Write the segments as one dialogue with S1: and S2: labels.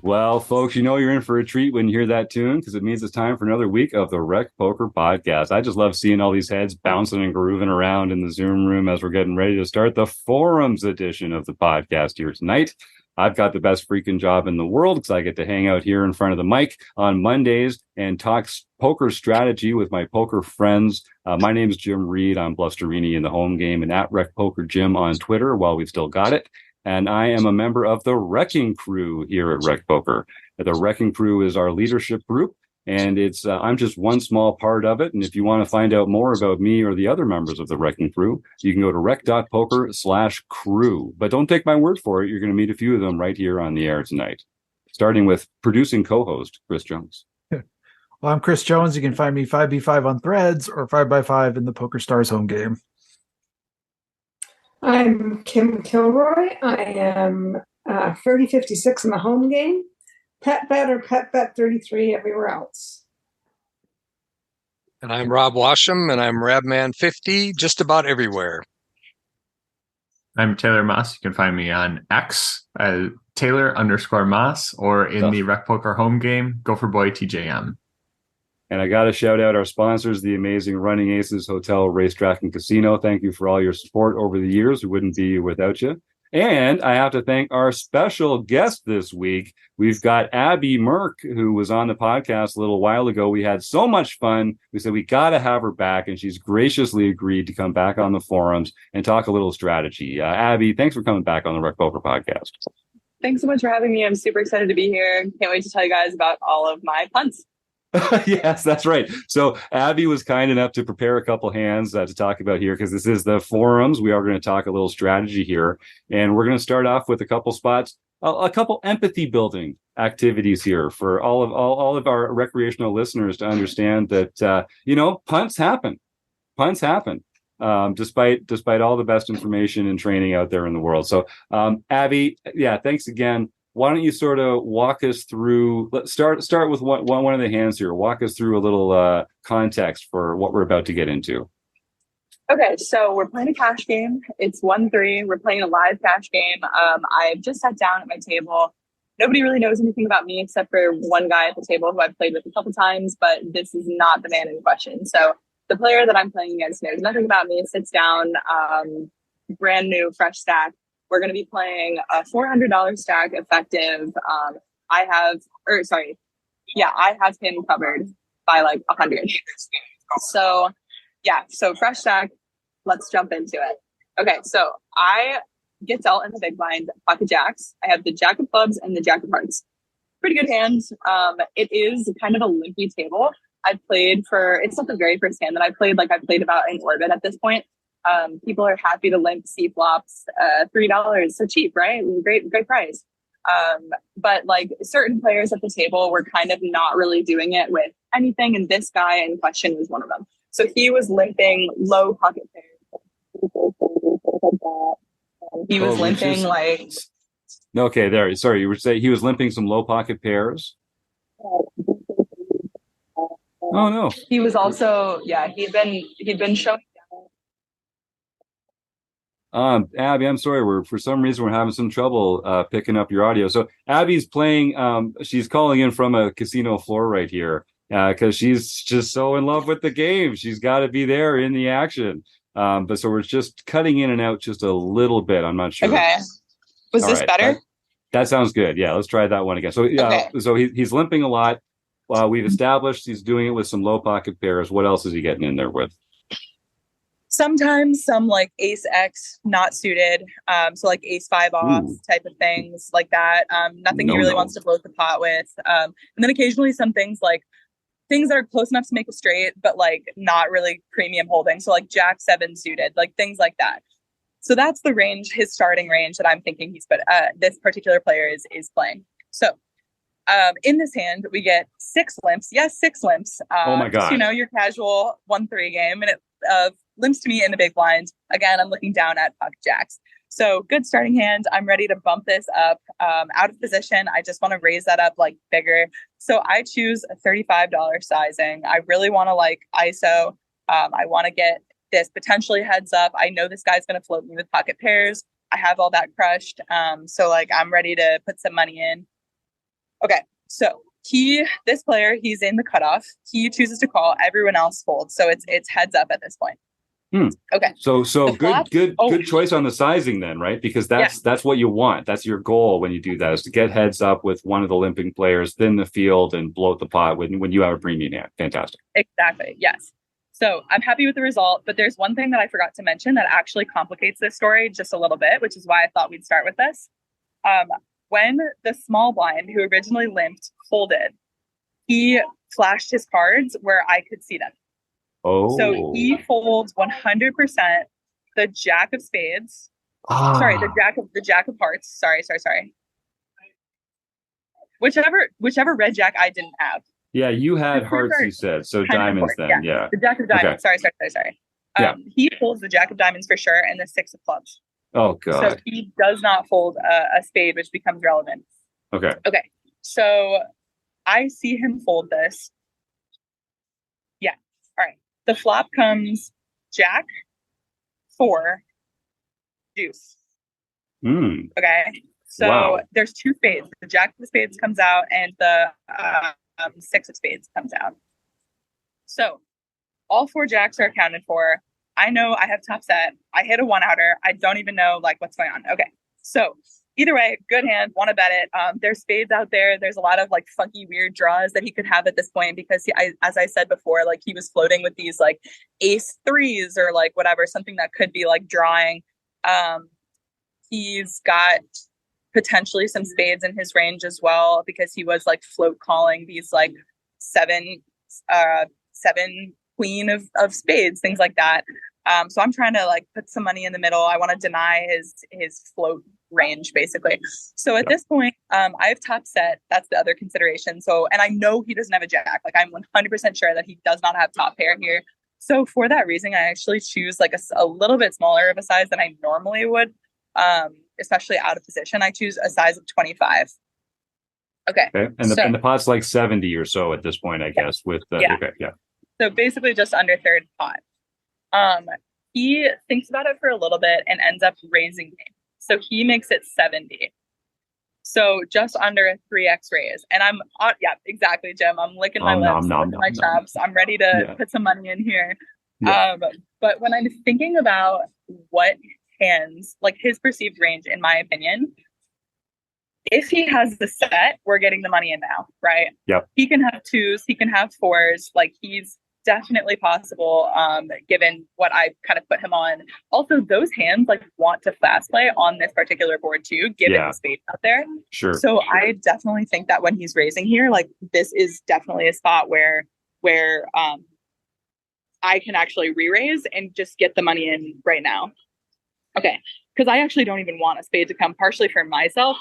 S1: Well, folks, you know you're in for a treat when you hear that tune because it means it's time for another week of the Rec Poker Podcast. I just love seeing all these heads bouncing and grooving around in the Zoom room as we're getting ready to start the forums edition of the podcast here tonight. I've got the best freaking job in the world because I get to hang out here in front of the mic on Mondays and talk poker strategy with my poker friends. My name is Jim Reed. I'm Blusterini in the home game and at Rec Poker Jim on Twitter while we've still got it. And I am a member of the Wrecking Crew here at Rec Poker. The Wrecking Crew is our leadership group, and it's I'm just one small part of it. And if you want to find out more about me or the other members of the Wrecking Crew, you can go to rec.poker/crew. But don't take my word for it. You're going to meet a few of them right here on the air tonight, starting with producing co-host Chris Jones.
S2: Well, I'm Chris Jones. You can find me 5v5 on Threads or 5x5 in the Poker Stars home game.
S3: I'm Kim Kilroy. I am 3056 in the home game, Pet Bet or Pet Bet 33 everywhere else.
S4: And I'm Rob Washam, and I'm Rabman50 just about everywhere.
S5: I'm Taylor Moss. You can find me on X, Taylor_Moss, or in the Rec Poker home game, Gopherboy TJM.
S1: And I got to shout out our sponsors, the amazing Running Aces Hotel, Racetrack, and Casino. Thank you for all your support over the years. We wouldn't be without you. And I have to thank our special guest this week. We've got Abby Merk, who was on the podcast a little while ago. We had so much fun. We said we got to have her back, and she's graciously agreed to come back on the forums and talk a little strategy. Abby, thanks for coming back on the Rec Poker podcast.
S6: Thanks so much for having me. I'm super excited to be here. Can't wait to tell you guys about all of my punts.
S1: Yes, that's right. So Abby was kind enough to prepare a couple hands to talk about here because this is the forums. We are going to talk a little strategy here, and we're going to start off with a couple spots, a couple empathy building activities here for all of our recreational listeners to understand that punts happen, despite all the best information and training out there in the world. So Abby, thanks again. Why don't you sort of walk us through? Let's start with one of the hands here. Walk us through a little context for what we're about to get into.
S6: Okay, so we're playing a cash game. It's 1-3. We're playing a live cash game. I've just sat down at my table. Nobody really knows anything about me except for one guy at the table who I've played with a couple times, but this is not the man in question. So the player that I'm playing against knows nothing about me, sits down, brand new, fresh stack. We're going to be playing a $400 stack effective. I have him covered by like 100. So fresh stack. Let's jump into it. Okay, so I get dealt in the big blind pocket jacks. I have the jack of clubs and the jack of hearts. Pretty good hands. It is kind of a limpy table. It's not the very first hand that I played. Like I played about in orbit at this point. People are happy to limp C flops, $3, so cheap, right? Great price. But like certain players at the table were kind of not really doing it with anything, and this guy in question was one of them. So he was limping low pocket pairs. He was limping like.
S1: Okay, there. Sorry, you were saying he was limping some low pocket pairs. Oh no.
S6: He was also he'd been showing.
S1: Abby, I'm sorry. For some reason we're having some trouble picking up your audio. So Abby's playing. She's calling in from a casino floor right here because she's just so in love with the game. She's got to be there in the action. But so we're just cutting in and out just a little bit. I'm not sure.
S6: Okay. Was this better?
S1: That sounds good. Yeah, let's try that one again. So so he's limping a lot. We've established he's doing it with some low pocket pairs. What else is he getting in there with?
S6: Sometimes some like ace X not suited, so like ace 5 off type of things like that. Nothing he really wants to bloat the pot with. And then occasionally some things like things that are close enough to make a straight, but like not really premium holding. So like jack 7 suited, like things like that. So that's the range, his starting range that I'm thinking this particular player is playing. So in this hand, we get 6 limps. Yes, 6 limps.
S1: Oh my God.
S6: Just, your casual 1-3 game. And it limps to me in the big blind. Again, I'm looking down at pocket jacks. So good starting hand. I'm ready to bump this up out of position. I just want to raise that up like bigger. So I choose a $35 sizing. I really want to like ISO. I want to get this potentially heads up. I know this guy's going to float me with pocket pairs. I have all that crushed. So like I'm ready to put some money in. Okay. So this player, he's in the cutoff. He chooses to call. Everyone else folds. So it's heads up at this point. Okay.
S1: So
S6: The flop-
S1: good choice on the sizing then, right? Because that's what you want. That's your goal when you do that, is to get heads up with one of the limping players, thin the field, and bloat the pot when you have a premium hand. Fantastic.
S6: Exactly. Yes. So I'm happy with the result, but there's one thing that I forgot to mention that actually complicates this story just a little bit, which is why I thought we'd start with this. When the small blind who originally limped folded, he flashed his cards where I could see them.
S1: Oh.
S6: So he folds 100% the jack of spades. Sorry, the jack of hearts. Sorry. Whichever red jack I didn't have.
S1: Yeah, you had hearts, you said. So diamonds then, yeah.
S6: The jack of diamonds.
S1: Okay.
S6: Sorry.
S1: Yeah.
S6: He folds the jack of diamonds for sure and the six of clubs.
S1: Oh, God.
S6: So he does not fold a spade, which becomes relevant.
S1: Okay.
S6: So I see him fold this. Yeah. All right. The flop comes jack, 4, deuce. Okay. So
S1: Wow.
S6: there's 2 spades. The jack of spades comes out and the 6 of spades comes out. So all 4 jacks are accounted for. I know I have top set. I hit a 1-outer. I don't even know like what's going on. Okay. So either way, good hand, want to bet it. There's spades out there. There's a lot of like funky, weird draws that he could have at this point because as I said before, like he was floating with these like ace 3s or like whatever, something that could be like drawing. He's got potentially some spades in his range as well because he was like float calling these like 7 queen of spades, things like that. So I'm trying to like put some money in the middle. I want to deny his float range basically. So at this point, I have top set. That's the other consideration. So, and I know he doesn't have a jack. Like I'm 100% sure that he does not have top pair here. So for that reason, I actually choose like a little bit smaller of a size than I normally would, especially out of position. I choose a size of 25. Okay.
S1: And the pot's like 70 or so at this point, I guess, with the, okay.
S6: So basically just under third pot. He thinks about it for a little bit and ends up raising me. So he makes it 70. So just under a 3x raise. And I'm, yeah, exactly, Jim. I'm licking my lips, licking my chops. I'm ready to put some money in here.
S1: Yeah.
S6: But when I'm thinking about what hands, like his perceived range, in my opinion, if he has the set, we're getting the money in now, right?
S1: Yep.
S6: He can have 2s, he can have 4s. Like he's definitely possible, given what I kind of put him on. Also, those hands like want to fast play on this particular board too, given the space out there.
S1: Sure.
S6: So I definitely think that when he's raising here, like this is definitely a spot where I can actually re-raise and just get the money in right now. Okay. Because I actually don't even want a spade to come, partially for myself,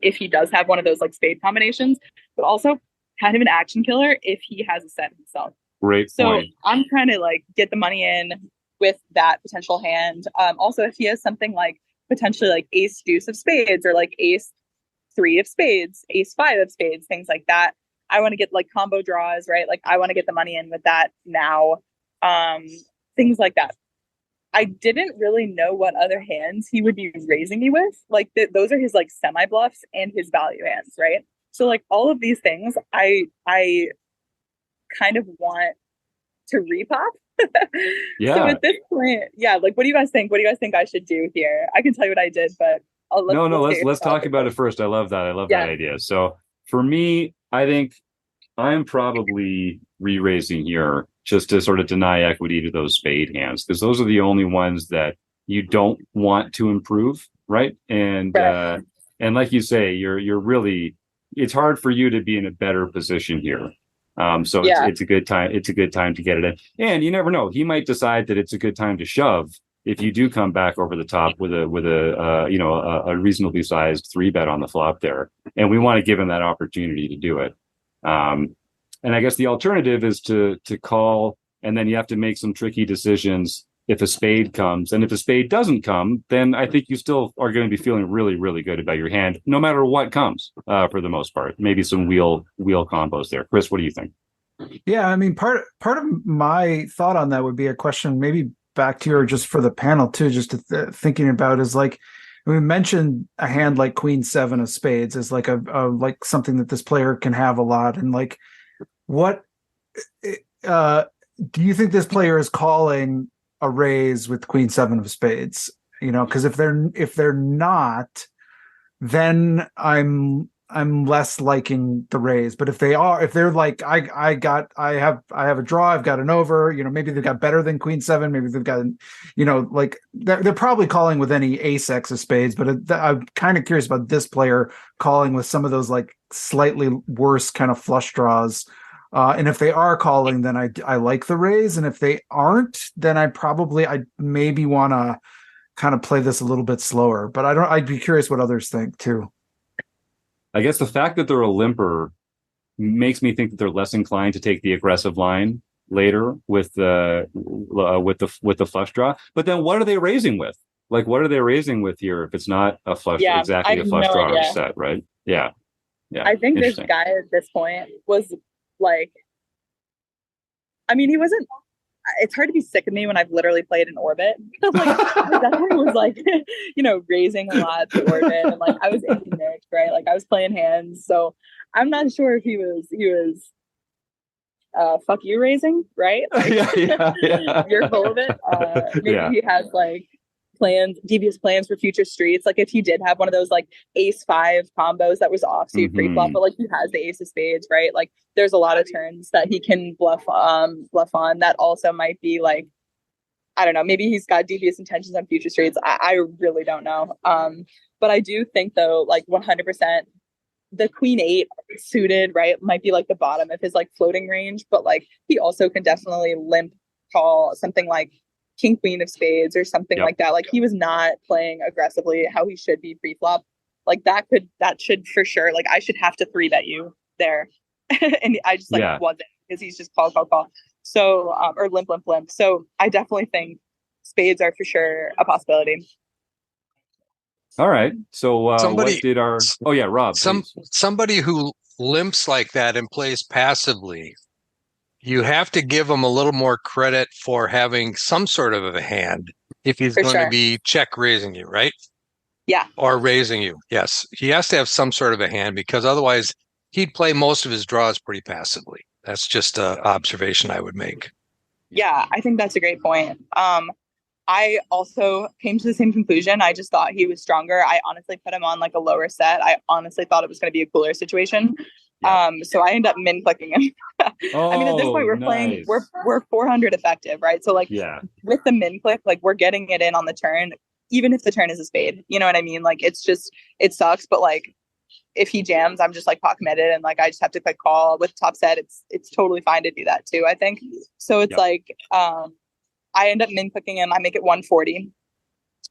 S6: if he does have one of those like spade combinations, but also kind of an action killer if he has a set himself.
S1: Great point.
S6: So I'm trying to like get the money in with that potential hand. Also, if he has something like potentially like ace deuce of spades or like ace 3 of spades, ace 5 of spades, things like that. I want to get like combo draws, right? Like I want to get the money in with that now. Things like that. I didn't really know what other hands he would be raising me with. Like those are his like semi bluffs and his value hands, right? So like all of these things, I kind of want to repop.
S1: Yeah.
S6: So at this point, like what do you guys think? What do you guys think I should do here? I can tell you what I did, but
S1: let's talk about it first. I love that. I love that idea. So for me, I think I'm probably re-raising here just to sort of deny equity to those spade hands, because those are the only ones that you don't want to improve, right? And like you say, you're really, it's hard for you to be in a better position here. So it's a good time. It's a good time to get it in. And you never know. He might decide that it's a good time to shove if you do come back over the top with a reasonably sized 3-bet on the flop there. And we want to give him that opportunity to do it. And I guess the alternative is to call, and then you have to make some tricky decisions if a spade comes. And if a spade doesn't come, then I think you still are going to be feeling really, really good about your hand, no matter what comes, for the most part. Maybe some wheel combos there. Chris, what do you think?
S2: Yeah, I mean, part of my thought on that would be a question, maybe back to you or just for the panel too, just to thinking about is like, we mentioned a hand like Queen 7 of spades as like a like something that this player can have a lot, and like, what do you think this player is calling a raise with Queen 7 of spades? You know, because if they're not, then I'm less liking the raise. But if they're like, I have a draw, I've got an over, you know, maybe they've got better than Queen 7, maybe they've got, you know, like they're probably calling with any ace X of spades, but I'm kind of curious about this player calling with some of those like slightly worse kind of flush draws. And if they are calling, then I like the raise, and if they aren't, then I maybe want to kind of play this a little bit slower. But I'd be curious what others think too.
S1: I guess the fact that they're a limper makes me think that they're less inclined to take the aggressive line later with the flush draw. But then what are they raising with? Like, what are they raising with here if it's not a flush, exactly a flush draw or set, right? Yeah.
S6: I think this guy at this point was like, I mean, he wasn't. It's hard to be sick of me when I've literally played in orbit. Like, that guy was like, you know, raising a lot to orbit, and like I was in Merk, right? Like I was playing hands, so I'm not sure if he was fuck you raising, right? Like, you're full of it. Maybe he has like devious plans for future streets. Like if he did have one of those like ace 5 combos that was offsuit pre-flop, but like he has the ace of spades, right? Like there's a lot of turns that he can bluff on that also might be like, I don't know, maybe he's got devious intentions on future streets. I really don't know. But I do think though, like 100%, the Queen 8 suited, right, might be like the bottom of his like floating range, but like he also can definitely limp call something like King Queen of spades or something like that. Like he was not playing aggressively how he should be pre-flop. Like that should for sure, like I should have to 3-bet you there. And I just like wasn't, because he's just call. So or limp. So I definitely think spades are for sure a possibility.
S1: All right. So what did our Rob,
S4: somebody who limps like that and plays passively, you have to give him a little more credit for having some sort of a hand if he's going to be check raising you, right?
S6: Yeah.
S4: Or raising you. Yes. He has to have some sort of a hand, because otherwise he'd play most of his draws pretty passively. That's just an observation I would make.
S6: Yeah, I think that's a great point. I also came to the same conclusion. I just thought he was stronger. I honestly put him on like a lower set. I honestly thought it was going to be a cooler situation. So I end up min clicking him. I mean, at this point we're playing, we're 400 effective, right? So like with the min click, like we're getting it in on the turn, even if the turn is a spade, you know what I mean? Like it's just, it sucks. But like if he jams, I'm just like pot committed, and like I just have to click call with top set. It's totally fine to do that too, I think. So it's like I end up min clicking him. I make it 140.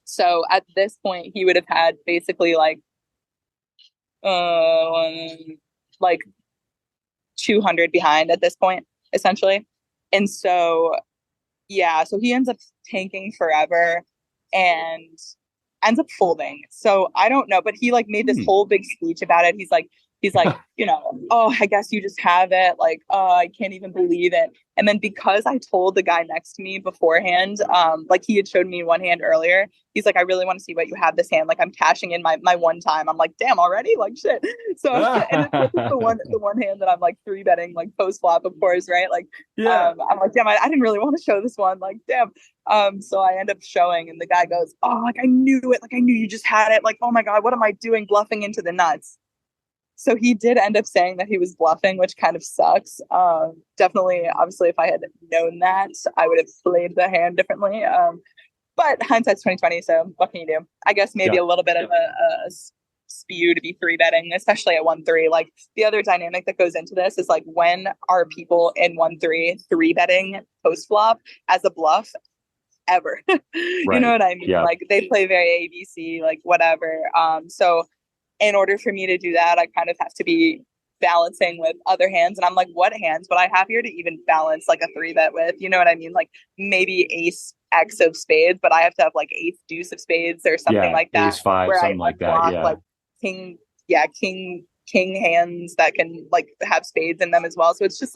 S6: So at this point he would have had basically like 200 behind at this point, essentially. And so so he ends up tanking forever and ends up folding. So I don't know, but he like made this whole big speech about it. He's like, you know, oh, I guess you just have it. Like, oh, I can't even believe it. And then because I told the guy next to me beforehand, like he had showed me one hand earlier, he's like, I really want to see what you have this hand. Like I'm cashing in my one time. I'm like, damn, already? Like shit. So and this is the one hand that I'm like 3-betting like post flop, of course, right? Like I'm like, damn, I didn't really want to show this one. Like, damn. So I end up showing, and the guy goes, oh, like I knew it. Like I knew you just had it. Like, oh my God, what am I doing bluffing into the nuts? So he did end up saying that he was bluffing, which kind of sucks. Definitely, obviously, if I had known that, I would have played the hand differently. But hindsight's 2020, so what can you do? I guess maybe a little bit of a spew to be 3-betting, especially at 1-3. Like the other dynamic that goes into this is like, when are people in 1-3 3-betting post flop as a bluff? Ever. You know what I mean? Like they play very ABC, like whatever. So in order for me to do that, I kind of have to be balancing with other hands. And I'm like, what hands would I have here to even balance like a 3-bet with? You know what I mean? Like maybe ace X of spades, but I have to have like ace deuce of spades or something like that.
S1: Ace five,
S6: where
S1: something
S6: I
S1: like that.
S6: unblock,
S1: Yeah.
S6: like king hands that can like have spades in them as well. So it's just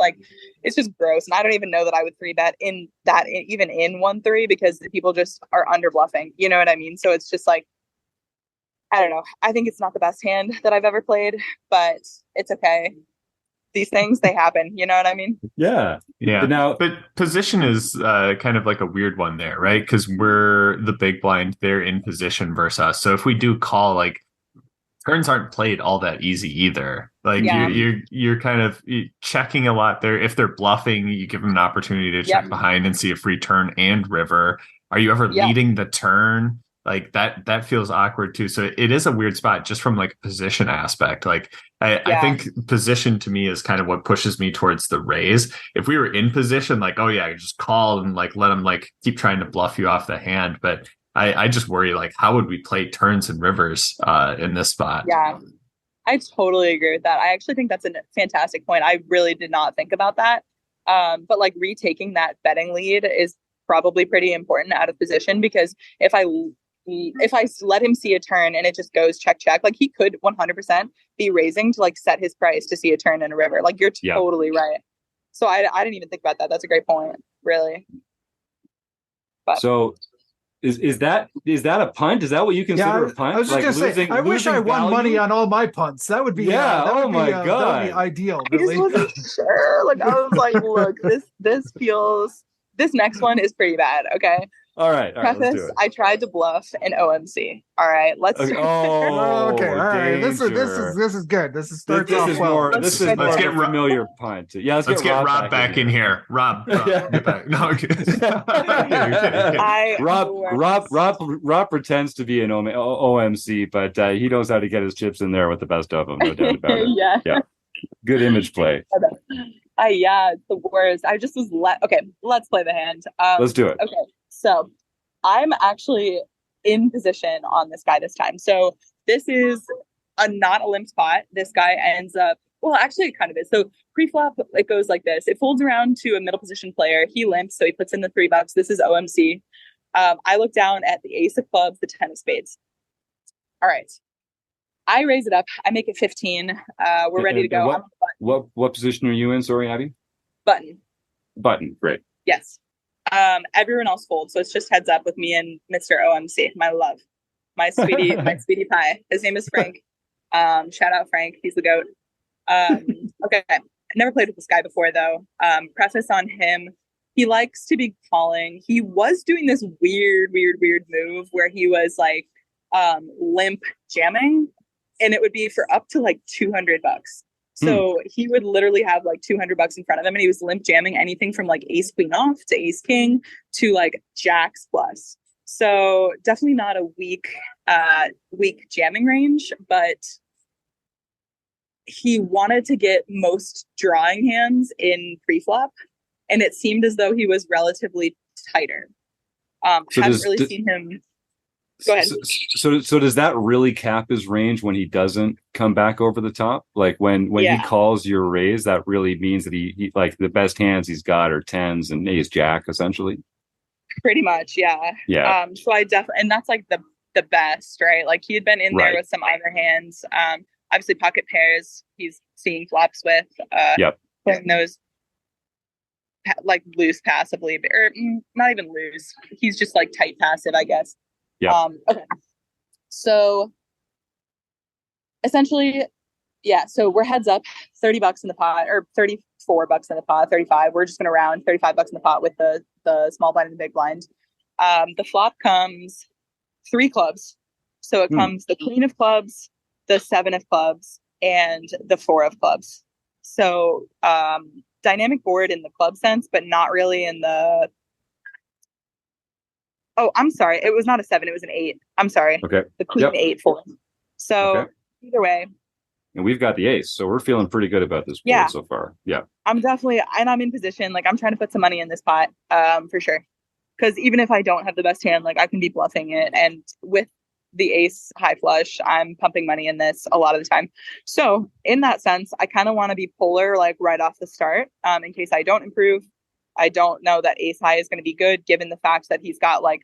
S6: gross. And I don't even know that I would 3-bet in that, even in 1-3, because the people just are under bluffing. You know what I mean? So it's just like, I don't know. I think it's not the best hand that I've ever played, but it's okay. These things, they happen. You know what I mean?
S1: Yeah.
S5: Yeah.
S1: Now,
S5: but position is kind of like a weird one there, right? Because we're the big blind, they're in position versus us. So if we do call, like, turns aren't played all that easy either. Like
S6: Yeah.
S5: you're kind of checking a lot there. If they're bluffing, you give them an opportunity to check behind and see a free turn and river. Are you ever leading the turn? Like that feels awkward too. So it is a weird spot just from like a position aspect. Like I think position to me is kind of what pushes me towards the raise. If we were in position, like, oh yeah, just call and like let them like keep trying to bluff you off the hand. But I just worry, like, how would we play turns and rivers in this spot?
S6: Yeah, I totally agree with that. I actually think that's a fantastic point. I really did not think about that. But like retaking that betting lead is probably pretty important out of position, because if I let him see a turn and it just goes check, like he could 100% be raising to like set his price to see a turn in a river. Like you're totally right. So I didn't even think about that. That's a great point, really. But
S1: so is that a punt? Is that what you consider a punt?
S2: I was just gonna say, I wish I won money on all my punts. That would be
S1: God,
S2: that would be ideal.
S6: I just wasn't sure. Like I was like, look, this next one is pretty bad. Okay.
S1: All right, let's do it.
S6: I tried to bluff an OMC. All right, let's.
S1: Okay. Oh,
S2: okay. All right. This is good. This is
S1: more. Let's get a familiar punt. Yeah,
S5: let's get Rob back in here. Rob, get back. No,
S1: Rob pretends to be an OMC, but he knows how to get his chips in there with the best of them. No doubt about it. Yeah. Good image play.
S6: It's the worst. I just was okay. Let's play the hand.
S1: Let's do it.
S6: Okay. So I'm actually in position on this guy this time. So this is not a limp spot. This guy ends up, well, actually it kind of is. So pre-flop, it goes like this. It folds around to a middle position player. He limps, so he puts in the $3. This is OMC. I look down at the ace of clubs, the 10 of spades. All right. I raise it up. I make it 15. We're ready to go.
S1: What position are you in? Sorry, Abby?
S6: Button.
S1: Great.
S6: Yes. Everyone else folds, so it's just heads up with me and Mr. OMC, my love, my sweetie pie. His name is Frank. Shout out Frank, he's the goat. Okay, I never played with this guy before though. Preface on him: he likes to be calling. He was doing this weird move where he was like limp jamming, and it would be for up to like $200. So he would literally have like $200 in front of him, and he was limp jamming anything from like ace queen off to ace king to like jacks plus. So definitely not a weak jamming range, but he wanted to get most drawing hands in pre-flop, and it seemed as though he was relatively tighter. Haven't really seen him. Go ahead.
S1: So does that really cap his range when he doesn't come back over the top? Like when he calls your raise, that really means that he like the best hands he's got are tens and ace jack essentially.
S6: Pretty much, yeah.
S1: Yeah.
S6: So I definitely, and that's like the best, right? Like he had been in there with some other hands. Obviously pocket pairs. He's seeing flops with. Playing those like loose passively, or not even loose. He's just like tight passive, I guess.
S1: Yeah.
S6: Okay. So essentially, so we're heads up, $30 in the pot, or $34 in the pot, 35. We're just going to round $35 in the pot with the small blind and the big blind. The flop comes 3 clubs. So it comes the queen of clubs, the 7 of clubs, and the 4 of clubs. So dynamic board in the club sense, but not really in the. Oh, I'm sorry. It was not a 7. It was an 8. I'm sorry.
S1: Okay.
S6: The queen 8 4. So either way.
S1: And we've got the ace, so we're feeling pretty good about this board so far. Yeah.
S6: I'm in position. Like I'm trying to put some money in this pot, for sure. Because even if I don't have the best hand, like I can be bluffing it. And with the ace high flush, I'm pumping money in this a lot of the time. So in that sense, I kind of want to be polar, like right off the start, in case I don't improve. I don't know that ace high is going to be good given the fact that he's got like,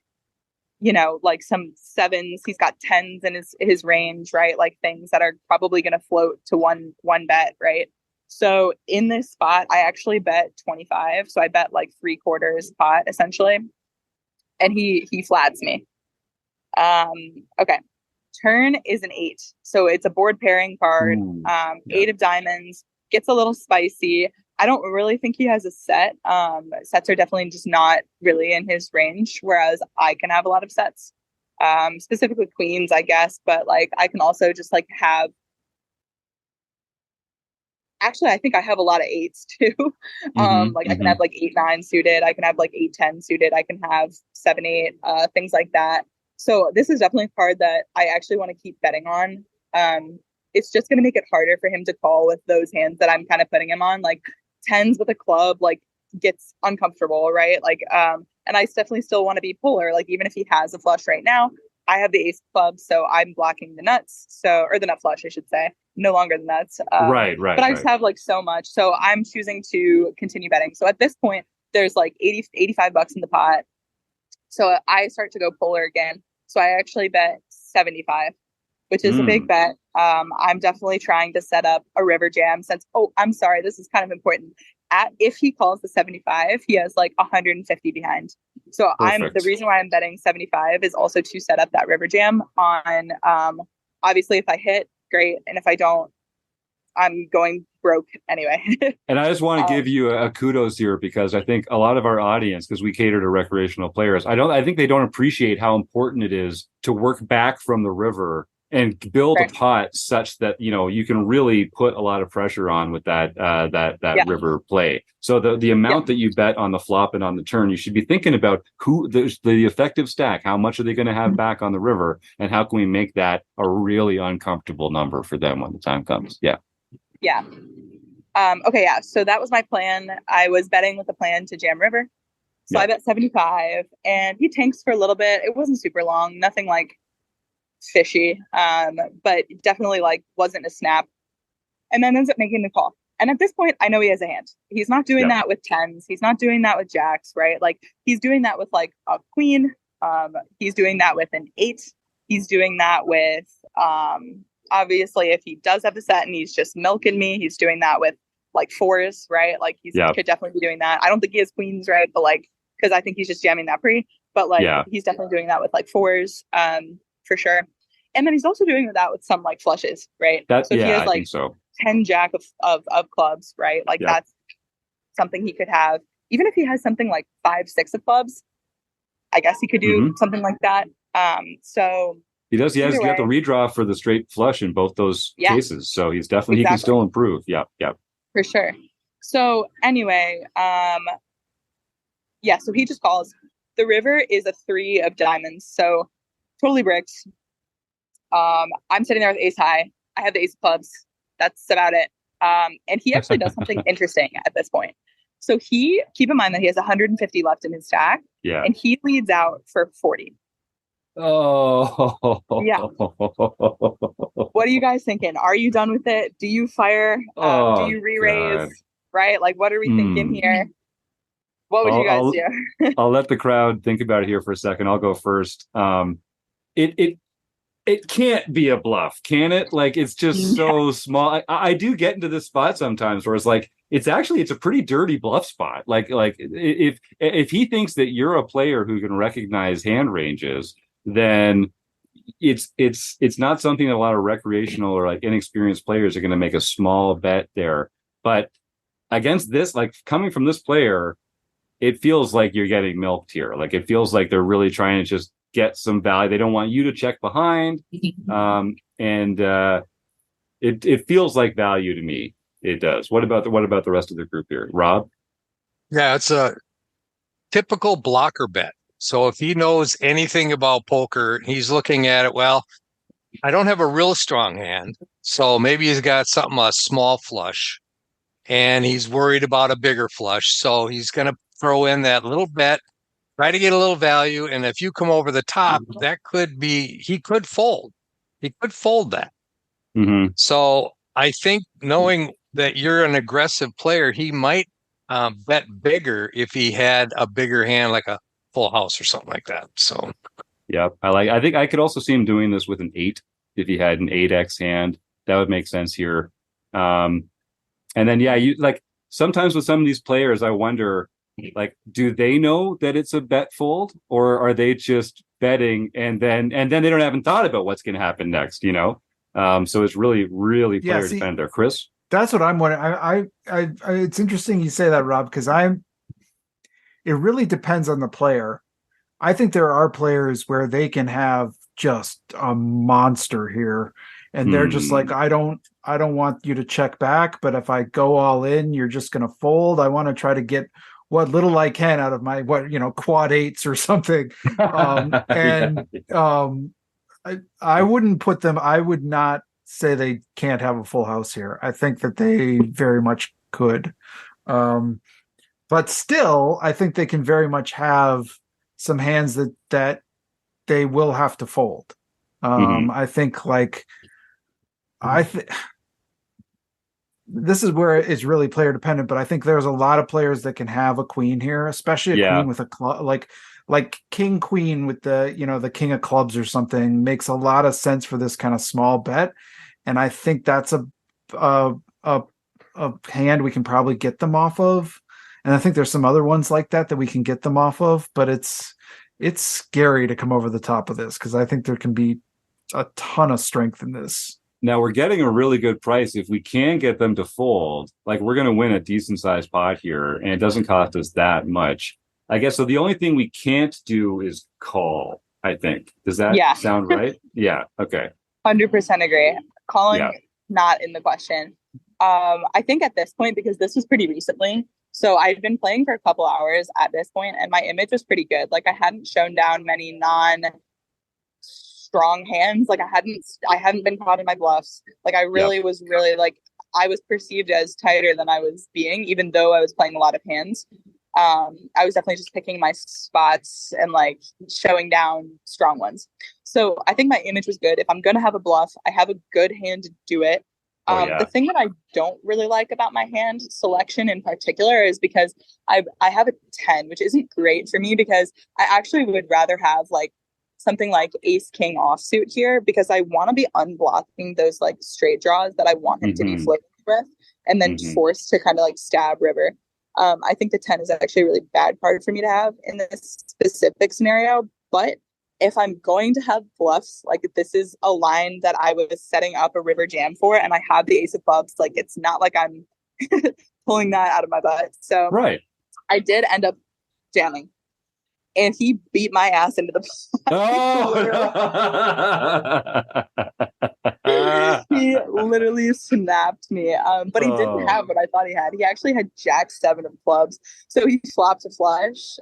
S6: like some sevens, he's got tens in his range, right? Like things that are probably going to float to one bet, right? So in this spot, I actually bet 25. So I bet like 3/4 pot essentially. And he flats me. Okay. Turn is an 8. So it's a board pairing card.
S1: Yeah.
S6: 8 of diamonds, gets a little spicy. I don't really think he has a set. Sets are definitely just not really in his range, whereas I can have a lot of sets. Specifically queens, I guess, but like I can also just like have. Actually, I think I have a lot of 8s too. Like I can have like 8-9 suited. I can have like 8-10 suited. I can have 7-8, things like that. So this is definitely a card that I actually want to keep betting on. It's just going to make it harder for him to call with those hands that I'm kind of putting him on. Like tens with a club, like gets uncomfortable, right? Like, and I definitely still want to be polar. Like even if he has a flush right now, I have the ace club, so I'm blocking the nuts. Or the nut flush, I should say. No longer the nuts.
S1: Right.
S6: But I just have like so much. So I'm choosing to continue betting. So at this point, there's like 85 bucks in the pot. So I start to go polar again. So I actually bet 75, which is a big bet. I'm definitely trying to set up a river jam since, I'm sorry, this is kind of important. If he calls the 75, he has like 150 behind. So the reason why I'm betting 75 is also to set up that river jam on, obviously if I hit, great. And if I don't, I'm going broke anyway.
S1: And I just want to give you a kudos here because I think a lot of our audience, because we cater to recreational players, I think they don't appreciate how important it is to work back from the river and build a pot such that you can really put a lot of pressure on with that river play. So the amount that you bet on the flop and on the turn, you should be thinking about the effective stack. How much are they going to have back on the river, and how can we make that a really uncomfortable number for them when the time comes? Yeah.
S6: Okay. Yeah. So that was my plan. I was betting with the plan to jam river. So I bet 75, and he tanks for a little bit. It wasn't super long. Nothing like fishy, but definitely like wasn't a snap, and then ends up making the call. And at this point I know he has a hand. He's not doing that with tens, he's not doing that with jacks, right? Like he's doing that with like a queen, he's doing that with an 8, he's doing that with obviously if he does have the set and he's just milking me, he's doing that with like 4s, right? Like he could definitely be doing that. I don't think he has queens, right? But like, because I think he's just jamming that pre, but like he's definitely doing that with like 4s, for sure. And then he's also doing that with some like flushes, right? So he has like 10 jack of clubs, right? Like that's something he could have. Even if he has something like 5-6 of clubs, I guess he could do something like that. So
S1: he does. He has got the redraw for the straight flush in both those cases. So he's definitely he can still improve. Yeah.
S6: For sure. So anyway, so he just calls. The river is a 3 of diamonds, so totally bricked. I'm sitting there with ace high. I have the ace of clubs. That's about it. And he actually does something interesting at this point. So keep in mind that he has 150 left in his stack.
S1: Yeah.
S6: And he leads out for 40.
S1: Oh.
S6: Yeah. What are you guys thinking? Are you done with it? Do you fire? Do you re-raise? God. Right? Like, what are we thinking here? What would you guys do?
S1: I'll let the crowd think about it here for a second. I'll go first. It can't be a bluff, can it? Like, it's just so small. I do get into this spot sometimes where it's like, it's a pretty dirty bluff spot. Like if he thinks that you're a player who can recognize hand ranges, then it's not something that a lot of recreational or like inexperienced players are going to make a small bet there. But against this, like coming from this player, it feels like you're getting milked here. Like it feels like they're really trying to just get some value. They don't want you to check behind. And it feels like value to me. It does. What about the rest of the group here? Rob?
S4: Yeah, it's a typical blocker bet. So if he knows anything about poker, he's looking at it, well, I don't have a real strong hand. So maybe he's got a small flush, and he's worried about a bigger flush. So he's going to throw in that little bet, try to get a little value. And if you come over the top, he could fold. He could fold that.
S1: Mm-hmm.
S4: So I think knowing that you're an aggressive player, he might bet bigger if he had a bigger hand, like a full house or something like that. So
S1: yeah, I think I could also see him doing this with an 8 if he had an 8x hand. That would make sense here. And then you like sometimes with some of these players, I wonder, like, do they know that it's a bet fold, or are they just betting and then they don't haven't thought about what's going to happen next, So it's really player dependent there. Chris?
S2: That's what I'm wondering. I it's interesting you say that, Rob, because it really depends on the player. I think there are players where they can have just a monster here, and they're just like, I don't want you to check back, but if I go all in, you're just going to fold. I want to try to get what little I can out of my quad 8s or something. I wouldn't put them. I would not say they can't have a full house here. I think that they very much could. But still, I think they can very much have some hands that they will have to fold. I think this is where it's really player dependent, but I think there's a lot of players that can have a queen here, especially a queen with a club, like king queen with the king of clubs or something makes a lot of sense for this kind of small bet. And I think that's a hand we can probably get them off of. And I think there's some other ones like that we can get them off of, but it's scary to come over the top of this because I think there can be a ton of strength in this.
S1: Now we're getting a really good price. If we can get them to fold, like we're going to win a decent sized pot here, and it doesn't cost us that much. I guess so. The only thing we can't do is call, I think. Does that sound right? Yeah. Okay.
S6: 100% agree. Calling not in the question. I think at this point, because this was pretty recently, so I'd been playing for a couple hours at this point, and my image was pretty good. Like I hadn't shown down many non-strong hands. Like I hadn't been caught in my bluffs. Like I really was really I was perceived as tighter than I was being, even though I was playing a lot of hands. I was definitely just picking my spots and like showing down strong ones. So I think my image was good. If I'm going to have a bluff, I have a good hand to do it. The thing that I don't really like about my hand selection in particular is because I have a 10, which isn't great for me because I actually would rather have like something like ace king offsuit here because I want to be unblocking those like straight draws that I want him to be floating with and then forced to kind of like stab river. I think the 10 is actually a really bad card for me to have in this specific scenario, but if I'm going to have bluffs, like this is a line that I was setting up a river jam for, and I have the ace of clubs. Like it's not like I'm pulling that out of my butt. So I did end up jamming, and he beat my ass into the. He literally snapped me. But he didn't have what I thought he had. He actually had Jack 7 of clubs, so he flopped a flush.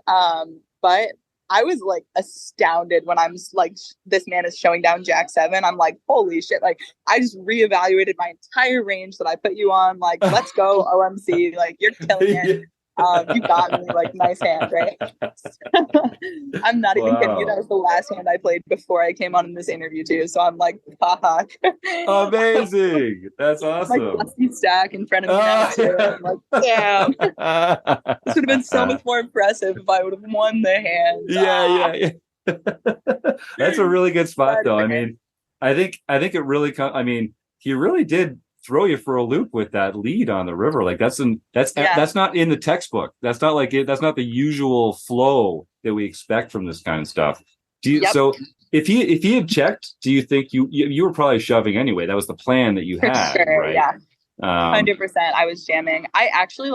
S6: But I was like astounded when I'm like, this man is showing down Jack 7. I'm like, holy shit. Like, I just reevaluated my entire range that I put you on. Like, let's go, OMC. Like, you're killing it. You got me. Like, nice hand, right? I'm not even kidding you. That was the last hand I played before I came on in this interview, too. So I'm like, fuck.
S1: Amazing. That's awesome.
S6: Like, Dusty stack in front of me now, too. I'm like, damn. This would have been so much more impressive if I would have won the hand.
S1: Yeah. That's a really good spot, though. I mean, I think it really. He really did throw you for a loop with that lead on the river. Like that's not in the textbook. That's not like it. That's not the usual flow that we expect from this kind of stuff. So if he had checked, do you think you were probably shoving anyway? That was the plan that you had,
S6: sure,
S1: right?
S6: Yeah. 100%. I was jamming. I actually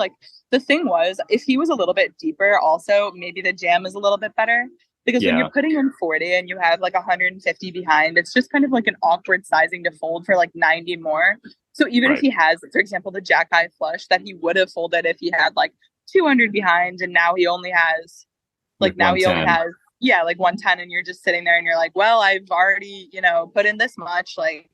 S6: the thing was, if he was a little bit deeper, also maybe the jam is a little bit better because when you're putting in 40 and you have like 150 behind, it's just kind of like an awkward sizing to fold for like 90 more. So even if he has, for example, the jack high flush that he would have folded if he had like 200 behind, and now he only has like 110, and you're just sitting there and you're like, well, I've already put in this much, like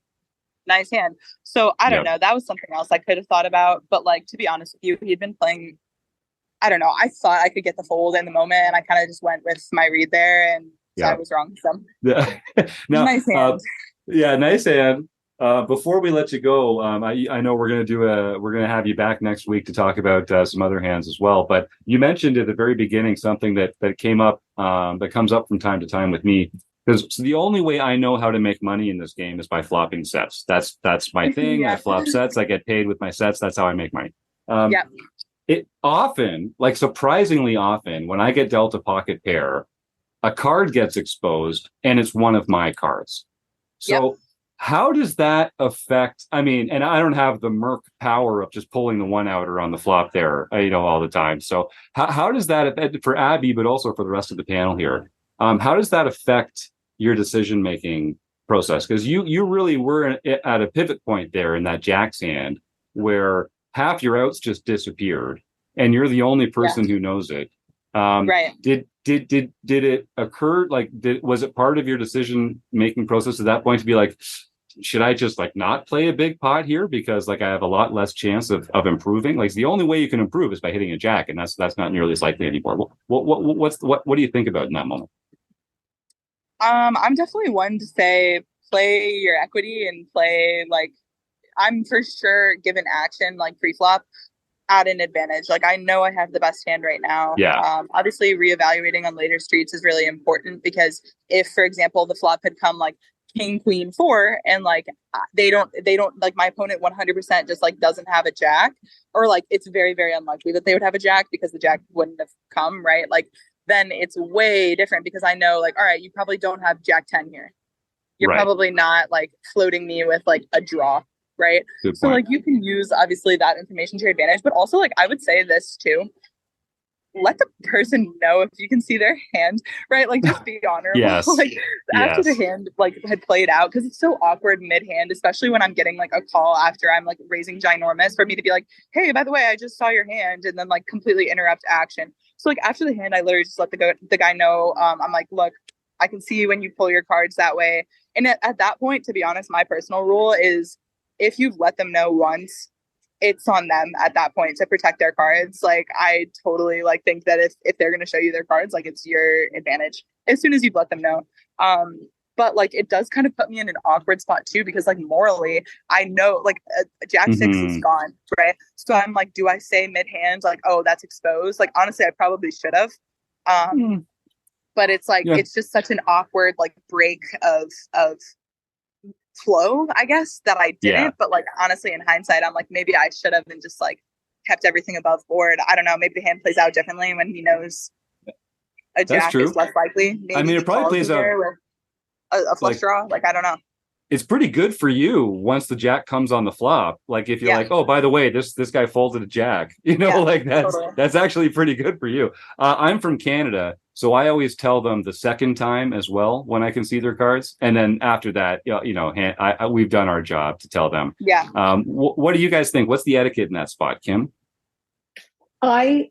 S6: nice hand. So I don't know. That was something else I could have thought about, but like to be honest with you, he'd been playing. I don't know. I thought I could get the fold in the moment, and I kind of just went with my read there, and I was wrong. So
S1: nice hand. Nice hand. Before we let you go, I know we're gonna have you back next week to talk about some other hands as well. But you mentioned at the very beginning something that came up that comes up from time to time with me, because the only way I know how to make money in this game is by flopping sets. That's my thing. I flop sets. I get paid with my sets. That's how I make money.
S6: Yeah.
S1: It often, like surprisingly often, when I get dealt a pocket pair, a card gets exposed and it's one of my cards. So how does that affect? I mean, and I don't have the Merk power of just pulling the one outer on the flop there, all the time. So how does that affect for Abby, but also for the rest of the panel here? How does that affect your decision making process? Because you really were at a pivot point there in that Jack's hand where half your outs just disappeared, and you're the only person who knows it.
S6: Right.
S1: Did it occur? Like, was it part of your decision making process at that point to be like, should I just like not play a big pot here because like I have a lot less chance of improving? Like the only way you can improve is by hitting a jack, and that's not nearly as likely anymore. What do you think about in that moment?
S6: I'm definitely one to say play your equity and play like I'm for sure given action like pre-flop at an advantage. Like I know I have the best hand right now.
S1: Yeah.
S6: Obviously reevaluating on later streets is really important because if, for example, the flop had come like king, queen, four, and like they don't like my opponent 100% just like doesn't have a jack, or like it's very, very unlikely that they would have a jack because the jack wouldn't have come, right? Like then it's way different because I know like, all right, you probably don't have jack 10 here. You're probably not like floating me with like a draw. Right. So like you can use obviously that information to your advantage, but also like I would say this too. Let the person know if you can see their hand, right? Like just be honorable. Like after the hand like had played out, because it's so awkward mid-hand, especially when I'm getting like a call after I'm like raising ginormous for me to be like, hey, by the way, I just saw your hand, and then like completely interrupt action. So like after the hand, I literally just let the guy know. I'm like, look, I can see when you pull your cards that way. And at that point, to be honest, my personal rule is if you've let them know once, it's on them at that point to protect their cards. Like I totally like think that if they're going to show you their cards, like it's your advantage as soon as you've let them know. But like it does kind of put me in an awkward spot too, because like morally I know like a jack six is gone, right? So I'm like, do I say mid hand like, oh, that's exposed? Like honestly I probably should have, but it's like it's just such an awkward like break of flow, I guess, that I didn't. But like honestly in hindsight I'm like, maybe I should have and just like kept everything above board. I don't know, maybe the hand plays out differently when he knows a jack is less likely. Maybe
S1: I mean, it probably plays out
S6: with a flush draw. Like I don't know.
S1: It's pretty good for you once the jack comes on the flop. Like if you're like, oh, by the way, this guy folded a jack, like that's actually pretty good for you. I'm from Canada, so I always tell them the second time as well when I can see their cards, and then after that, we've done our job to tell them.
S6: Yeah.
S1: What do you guys think? What's the etiquette in that spot, Kim?
S7: I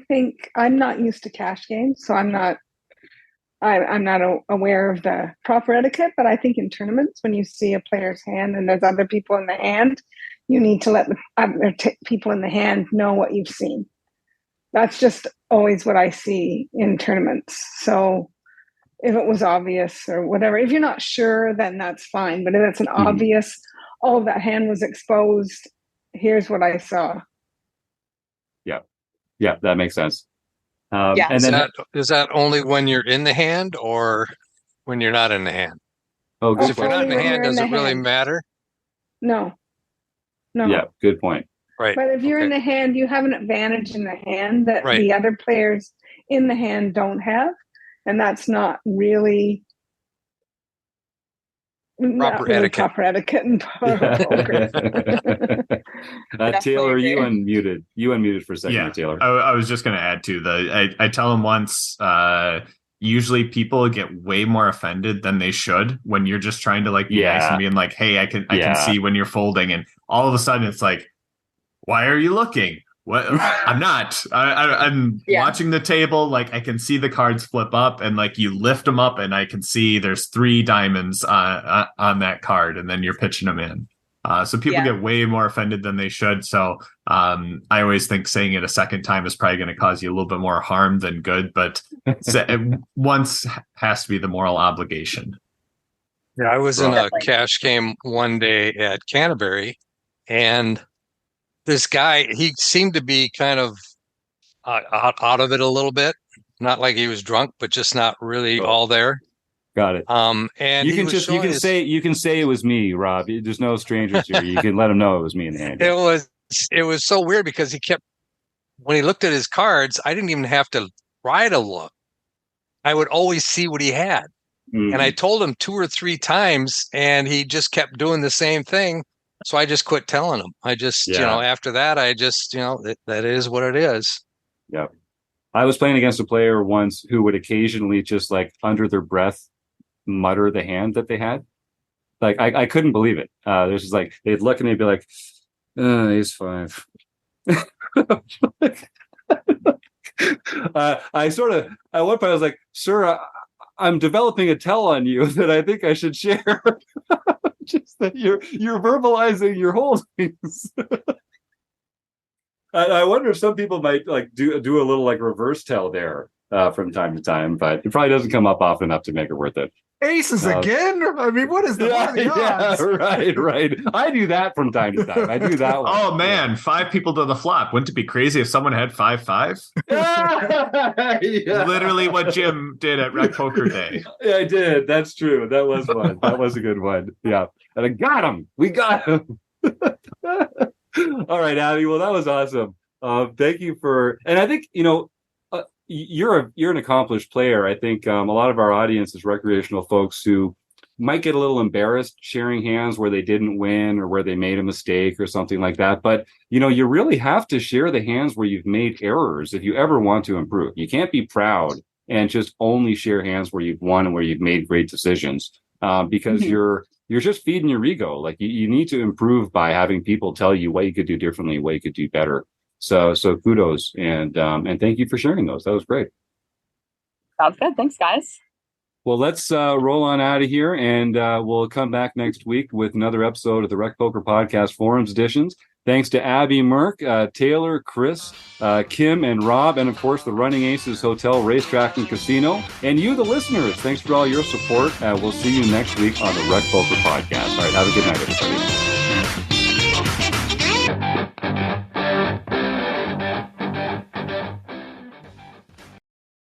S7: think I'm not used to cash games, so I'm not aware of the proper etiquette, but I think in tournaments, when you see a player's hand and there's other people in the hand, you need to let the other people in the hand know what you've seen. That's just always what I see in tournaments. So if it was obvious or whatever, if you're not sure, then that's fine. But if it's an obvious, oh, that hand was exposed, here's what I saw.
S1: Yeah, that makes sense.
S4: And then is that only when you're in the hand or when you're not in the hand?
S1: Oh, good.
S4: If you're not in the hand, does it really matter?
S7: No.
S1: Yeah, good point.
S4: Right.
S7: But if you're in the hand, you have an advantage in the hand that the other players in the hand don't have, and that's not really
S4: proper etiquette.
S7: Proper etiquette in poker.
S1: Taylor, you unmuted for a second.
S5: Yeah,
S1: Taylor.
S5: I was just going to add to I tell them once. Usually people get way more offended than they should when you're just trying to like be nice and being like, hey, I can see when you're folding, and all of a sudden it's like, why are you looking? What? I'm not. I'm watching the table. Like I can see the cards flip up, and like you lift them up, and I can see there's 3 diamonds on that card, and then you're pitching them in. So people get way more offended than they should. So I always think saying it a second time is probably going to cause you a little bit more harm than good. But once has to be the moral obligation.
S4: Yeah, I was in a
S6: Definitely.
S4: cash game one day at Canterbury, and this guy, he seemed to be kind of out of it a little bit. Not like he was drunk, but just not really all there.
S1: Got it.
S4: And
S1: You
S4: he
S1: can
S4: was
S1: just
S4: showing his,
S1: you can say it was me, Rob. There's no strangers here. You can let them know it was me in the hand.
S4: it was so weird because he kept, when he looked at his cards, I didn't even have to try to look. I would always see what he had. And I told him 2 or 3 times, and he just kept doing the same thing. So I just quit telling him. I just, after that, I just, that is what it is.
S1: Yeah. I was playing against a player once who would occasionally just like under their breath mutter the hand that they had. Like I couldn't believe it. There's just like they'd look and they'd be like, ace 5. I sort of at one point I was like, sir, I'm developing a tell on you that I think I should share. Just that you're verbalizing your holdings. I wonder if some people might like do a little like reverse tell there from time to time, but it probably doesn't come up often enough to make it worth it.
S2: Aces again? I mean, what are the odds?
S1: Right. I do that from time to time. I do that one.
S5: Oh man, 5 people to the flop. Wouldn't it be crazy if someone had 5-5? Literally what Jim did at Rec Poker Day.
S1: Yeah, I did. That's true. That was one. That was a good one. Yeah. And I got him. We got him. All right, Abby. Well, that was awesome. Thank you for, and I think, you're an accomplished player. I think a lot of our audience is recreational folks who might get a little embarrassed sharing hands where they didn't win or where they made a mistake or something like that. But, you really have to share the hands where you've made errors if you ever want to improve. You can't be proud and just only share hands where you've won and where you've made great decisions because you're just feeding your ego. Like you need to improve by having people tell you what you could do differently, what you could do better. So kudos and thank you for sharing those. That was great.
S6: Sounds good. Thanks, guys.
S1: Well, let's roll on out of here, and we'll come back next week with another episode of the Rec Poker Podcast Forums Editions. Thanks to Abby, Merk, Taylor, Chris, Kim, and Rob, and of course the Running Aces Hotel, Racetrack, and Casino, and you, the listeners. Thanks for all your support. We'll see you next week on the Rec Poker Podcast. All right, have a good night, everybody.